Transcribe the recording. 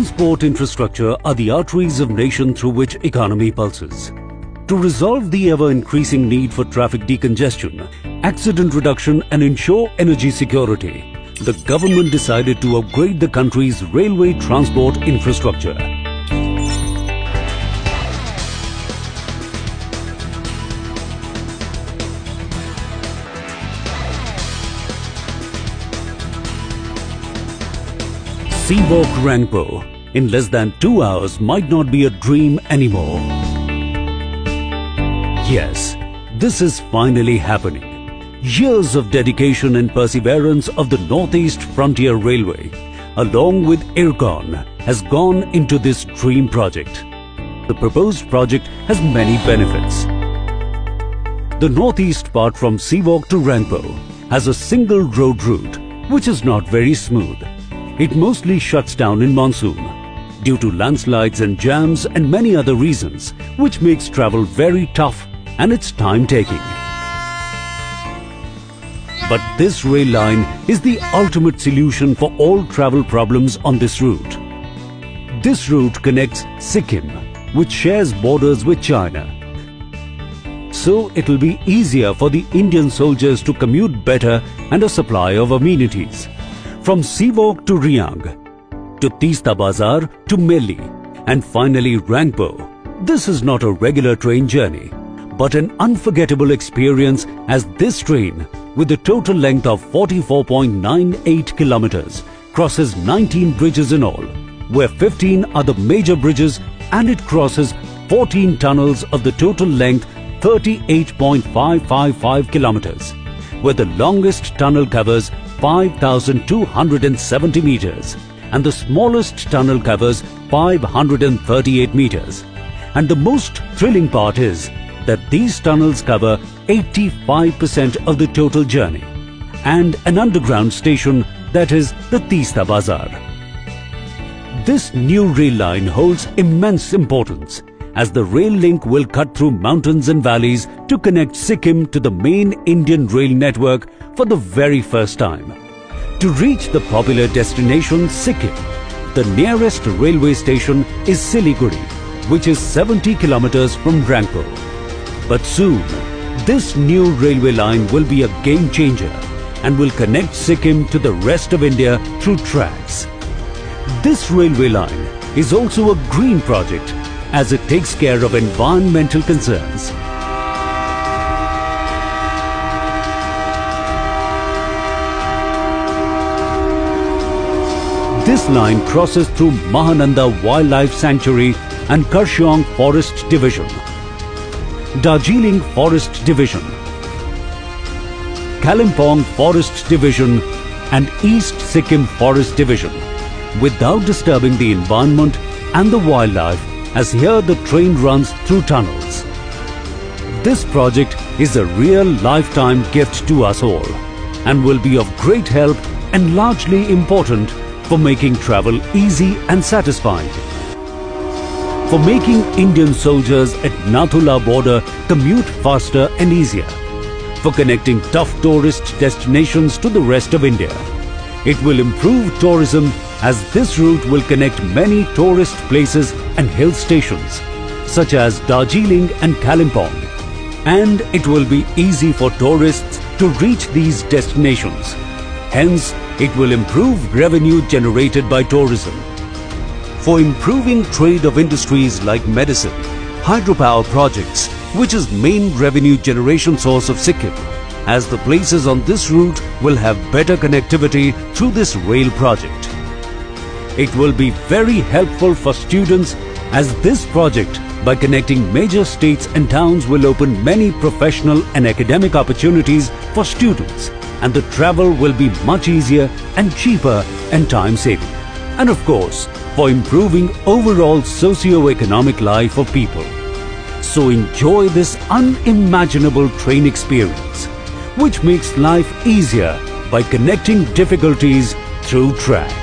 Transport infrastructure are the arteries of nation through which economy pulses. To resolve the ever-increasing need for traffic decongestion, accident reduction and ensure energy security, the government decided to upgrade the country's railway transport infrastructure. Seawalk Rangpo in less than 2 hours might not be a dream anymore. Yes, this is finally happening. Years of dedication and perseverance of the Northeast Frontier Railway, along with IRCON, has gone into this dream project. The proposed project has many benefits. The northeast part from Seawalk to Rangpo has a single road route, which is not very smooth. It mostly shuts down in monsoon due to landslides and jams and many other reasons, which makes travel very tough and it's time-taking. But this rail line is the ultimate solution for all travel problems on this route. This route connects Sikkim, which shares borders with China. So it will be easier for the Indian soldiers to commute better and a supply of amenities. From Seawalk to Riang, to Teesta Bazar to Melli, and finally Rangpo. This is not a regular train journey, but an unforgettable experience, as this train, with a total length of 44.98 kilometers, crosses 19 bridges in all, where 15 are the major bridges, and it crosses 14 tunnels of the total length 38.555 kilometers, where the longest tunnel covers 5,270 meters and the smallest tunnel covers 538 meters. And the most thrilling part is that these tunnels cover 85% of the total journey, and an underground station, that is the Teesta Bazar. This new rail line holds immense importance, as the rail link will cut through mountains and valleys to connect Sikkim to the main Indian rail network for the very first time. To reach the popular destination Sikkim, the nearest railway station is Siliguri, which is 70 kilometers from Rangpo. But soon, this new railway line will be a game changer and will connect Sikkim to the rest of India through tracks. This railway line is also a green project, as it takes care of environmental concerns. This line crosses through Mahananda Wildlife Sanctuary and Kurseong Forest Division, Darjeeling Forest Division, Kalimpong Forest Division and East Sikkim Forest Division, without disturbing the environment and the wildlife, as here the train runs through tunnels. This project is a real lifetime gift to us all and will be of great help and largely important for making travel easy and satisfying. For making Indian soldiers at Nathula border commute faster and easier. For connecting tough tourist destinations to the rest of India. It will improve tourism, as this route will connect many tourist places and hill stations such as Darjeeling and Kalimpong, and it will be easy for tourists to reach these destinations. Hence, it will improve revenue generated by tourism. For improving trade of industries like medicine, hydropower projects, which is main revenue generation source of Sikkim, as the places on this route will have better connectivity through this rail project. It will be very helpful for students, as this project, by connecting major states and towns, will open many professional and academic opportunities for students, and the travel will be much easier and cheaper and time-saving. And of course, for improving overall socio-economic life of people. So enjoy this unimaginable train experience, which makes life easier by connecting difficulties through track.